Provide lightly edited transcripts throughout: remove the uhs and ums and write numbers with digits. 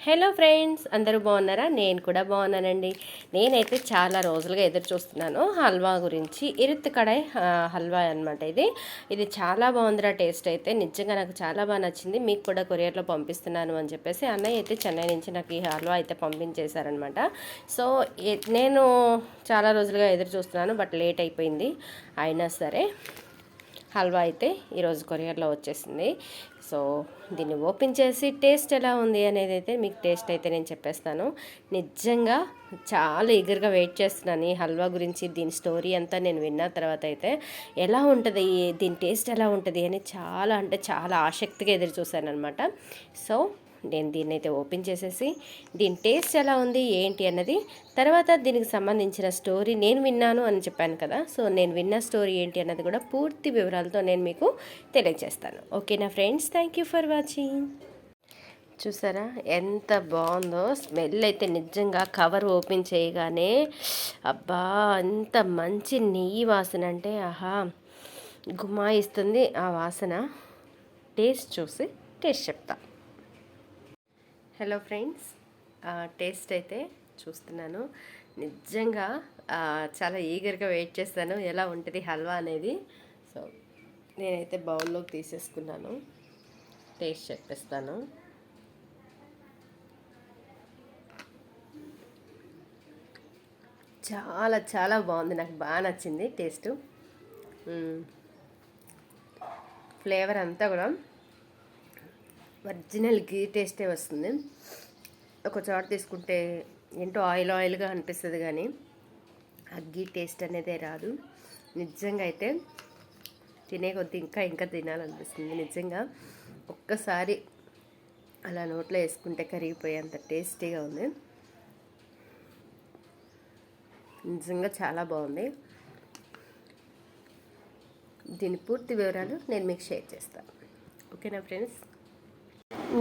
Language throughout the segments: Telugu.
హలో ఫ్రెండ్స్, అందరూ బాగున్నారా? నేను కూడా బాగున్నానండి. నేనైతే చాలా రోజులుగా ఎదురు చూస్తున్నాను హల్వా గురించి. ఇరుత్తు కడాయి హల్వా అనమాట ఇది చాలా బాగుందిరా. టేస్ట్ అయితే నిజంగా నాకు చాలా బాగా నచ్చింది. మీకు కూడా కొరియర్లో పంపిస్తున్నాను అని చెప్పేసి అన్నయ్య అయితే చెన్నై నుంచి నాకు ఈ హల్వా అయితే పంపించేశారనమాట. సో నేను చాలా రోజులుగా ఎదురు చూస్తున్నాను, బట్ లేట్ అయిపోయింది. అయినా సరే హల్వా అయితే ఈరోజు కొరియర్లో వచ్చేసింది. సో దీన్ని ఓపెన్ చేసి టేస్ట్ ఎలా ఉంది అనేది అయితే మీకు టేస్ట్ అయితే నేను చెప్పేస్తాను. నిజంగా చాలా ఈగర్గా వెయిట్ చేస్తున్నాను ఈ హల్వా గురించి. దీని స్టోరీ అంతా నేను విన్న తర్వాత అయితే ఎలా ఉంటుంది, దీని టేస్ట్ ఎలా ఉంటుంది అని చాలా అంటే చాలా ఆసక్తిగా ఎదురు చూశాను అనమాట. సో నేను దీన్ని అయితే ఓపెన్ చేసేసి దీని టేస్ట్ ఎలా ఉంది ఏంటి అన్నది, తర్వాత దీనికి సంబంధించిన స్టోరీ నేను విన్నాను అని చెప్పాను కదా. సో నేను విన్న స్టోరీ ఏంటి అన్నది కూడా పూర్తి వివరాలతో నేను మీకు తెలియజేస్తాను. ఓకేనా friends, thank you for watching. చూసారా ఎంత బాగుందో స్మెల్ అయితే. నిజంగా కవర్ ఓపెన్ చేయగానే అబ్బా ఎంత మంచి నెయ్యి వాసన అంటే ఆహా గుమాయిస్తుంది ఆ వాసన. టేస్ట్ చూసి టేస్ట్ చెప్తా. హలో ఫ్రెండ్స్, టేస్ట్ అయితే చూస్తున్నాను. నిజంగా చాలా ఈగర్గా వెయిట్ చేస్తాను ఎలా ఉంటుంది హల్వా అనేది. సో నేనైతే బౌల్లోకి తీసేసుకున్నాను, టేస్ట్ చెప్పేస్తాను. చాలా చాలా బాగుంది, నాకు బాగా నచ్చింది టేస్ట్. ఫ్లేవర్ అంతా కూడా ఒరిజినల్ గీ టేస్టే వస్తుంది. ఒక చోట తీసుకుంటే ఏంటో ఆయిల్ ఆయిల్గా అనిపిస్తుంది, కానీ ఆ గీ టేస్ట్ అనేదే రాదు. నిజంగా అయితే తినే కొద్దీ ఇంకా ఇంకా తినాలనిపిస్తుంది. నిజంగా ఒక్కసారి అలా నోట్లో వేసుకుంటే కరిగిపోయేంత టేస్టీగా ఉంది. నిజంగా చాలా బాగుంది. దీని పూర్తి వివరాలు నేను మీకు షేర్ చేస్తాను. ఓకేనా ఫ్రెండ్స్.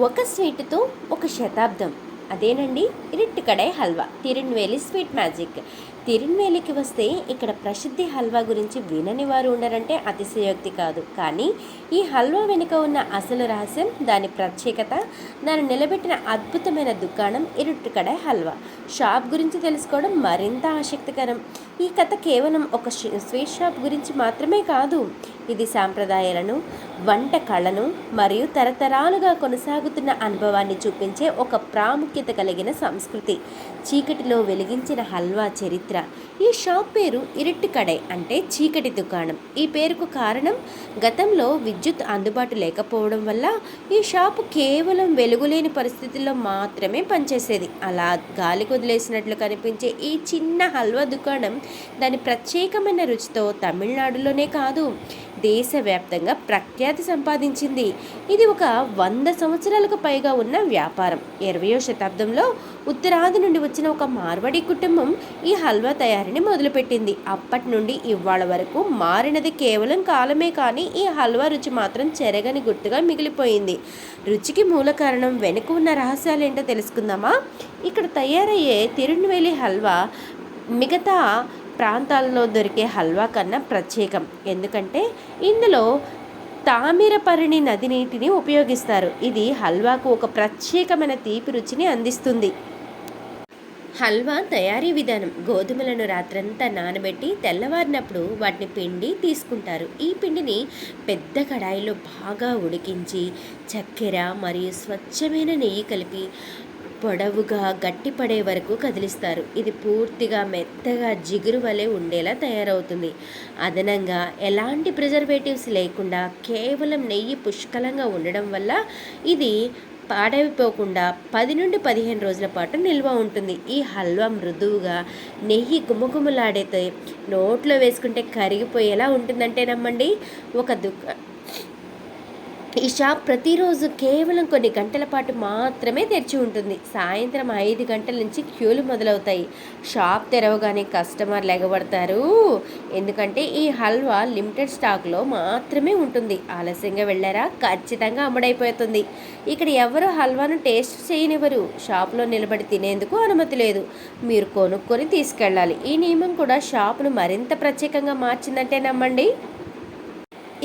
ఒక స్వీట్తో ఒక శతాబ్దం, అదేనండి ఇరుట్టు కడాయి హల్వా, తిరున్వేలి స్వీట్ మ్యాజిక్. తిరున్వేలికి వస్తే ఇక్కడ ప్రసిద్ధి హల్వా గురించి వినని వారు ఉండరంటే అతిశయోక్తి కాదు. కానీ ఈ హల్వా వెనుక ఉన్న అసలు రహస్యం, దాని ప్రత్యేకత, దాన్ని నిలబెట్టిన అద్భుతమైన దుకాణం ఇరుట్టు కడాయి హల్వా షాప్ గురించి తెలుసుకోవడం మరింత ఆసక్తికరం. ఈ కథ కేవలం ఒక స్వీట్ షాప్ గురించి మాత్రమే కాదు. ఇది సాంప్రదాయాలను, వంట కళను మరియు తరతరాలుగా కొనసాగుతున్న అనుభవాన్ని చూపించే ఒక ప్రాముఖ్యత కలిగిన సంస్కృతి. చీకటిలో వెలిగించిన హల్వా చరిత్ర. ఈ షాప్ పేరు ఇరుట్టు కడాయి అంటే చీకటి దుకాణం. ఈ పేరుకు కారణం, గతంలో విద్యుత్ అందుబాటు లేకపోవడం వల్ల ఈ షాపు కేవలం వెలుగులేని పరిస్థితుల్లో మాత్రమే పనిచేసేది. అలా గాలి వదిలేసినట్లు కనిపించే ఈ చిన్న హల్వా దుకాణం దాని ప్రత్యేకమైన రుచితో తమిళనాడులోనే కాదు, దేశవ్యాప్తంగా ప్రఖ్యాతి సంపాదించింది. ఇది ఒక 100 సంవత్సరాలకు పైగా ఉన్న వ్యాపారం. 20వ శతాబ్దంలో ఉత్తరాది నుండి వచ్చిన ఒక మార్వాడి కుటుంబం ఈ హల్వా తయారీని మొదలుపెట్టింది. అప్పటి నుండి ఇవాళ వరకు మారినది కేవలం కాలమే, కానీ ఈ హల్వా రుచి మాత్రం చెరగని గుర్తుగా మిగిలిపోయింది. రుచికి మూల కారణం, వెనుక ఉన్న రహస్యాలేంటో తెలుసుకుందామా? ఇక్కడ తయారయ్యే తిరున్వేలి హల్వా మిగతా ప్రాంతాల్లో దొరికే హల్వా కన్నా ప్రత్యేకం. ఎందుకంటే ఇందులో తామిరపర్ణి నది నీటిని ఉపయోగిస్తారు. ఇది హల్వాకు ఒక ప్రత్యేకమైన తీపి రుచిని అందిస్తుంది. హల్వా తయారీ విధానం, గోధుమలను రాత్రంతా నానబెట్టి తెల్లవారినప్పుడు వాటిని పిండి తీసుకుంటారు. ఈ పిండిని పెద్ద కడాయిలో బాగా ఉడికించి చక్కెర మరియు స్వచ్ఛమైన నెయ్యి కలిపి పొడవుగా గట్టిపడే వరకు కదిలిస్తారు. ఇది పూర్తిగా మెత్తగా జిగురు వలె ఉండేలా తయారవుతుంది. అదనంగా ఎలాంటి ప్రిజర్వేటివ్స్ లేకుండా కేవలం నెయ్యి పుష్కలంగా ఉండడం వల్ల ఇది పాడైపోకుండా 10 నుండి 15 రోజుల పాటు నిల్వ ఉంటుంది. ఈ హల్వా మృదువుగా నెయ్యి గుమగుమలాడితే నోట్లో వేసుకుంటే కరిగిపోయేలా ఉంటుందంటే నమ్మండి. ఈ షాప్ ప్రతిరోజు కేవలం కొన్ని గంటల పాటు మాత్రమే తెరిచి ఉంటుంది. సాయంత్రం 5 గంటల నుంచి క్యూలు మొదలవుతాయి. షాప్ తెరవగానే కస్టమర్లు ఎగబడతారు, ఎందుకంటే ఈ హల్వా లిమిటెడ్ స్టాక్లో మాత్రమే ఉంటుంది. ఆలస్యంగా వెళ్ళారా ఖచ్చితంగా అమ్ముడైపోతుంది. ఇక్కడ ఎవరు హల్వాను టేస్ట్ చేయనివ్వరు. షాప్లో నిలబడి తినేందుకు అనుమతి లేదు, మీరు కొనుక్కొని తీసుకెళ్ళాలి. ఈ నియమం కూడా షాప్ను మరింత ప్రత్యేకంగా మార్చిందంటే నమ్మండి.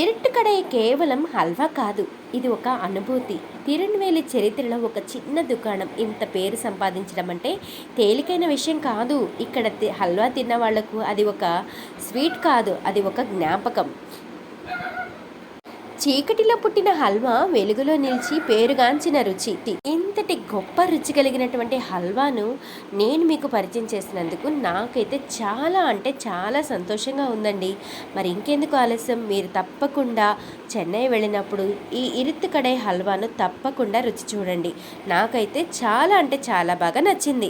ఇరట్టు కడాయి కేవలం హల్వా కాదు, ఇది ఒక అనుభూతి. తిరునెల్వేలి చరిత్రలో ఒక చిన్న దుకాణం ఇంత పేరు సంపాదించడం అంటే తేలికైన విషయం కాదు. ఇక్కడ హల్వా తిన్న వాళ్లకు అది ఒక స్వీట్ కాదు, అది ఒక జ్ఞాపకం. చీకటిలో పుట్టిన హల్వా వెలుగులో నిలిచి పేరుగాంచిన రుచి. ఇంతటి గొప్ప రుచి కలిగినటువంటి హల్వాను నేను మీకు పరిచయం చేసినందుకు నాకైతే చాలా అంటే చాలా సంతోషంగా ఉందండి. మరి ఇంకెందుకు ఆలస్యం, మీరు తప్పకుండా చెన్నై వెళ్ళినప్పుడు ఈ ఇరుత్తు కడాయి హల్వాను తప్పకుండా రుచి చూడండి. నాకైతే చాలా అంటే చాలా బాగా నచ్చింది.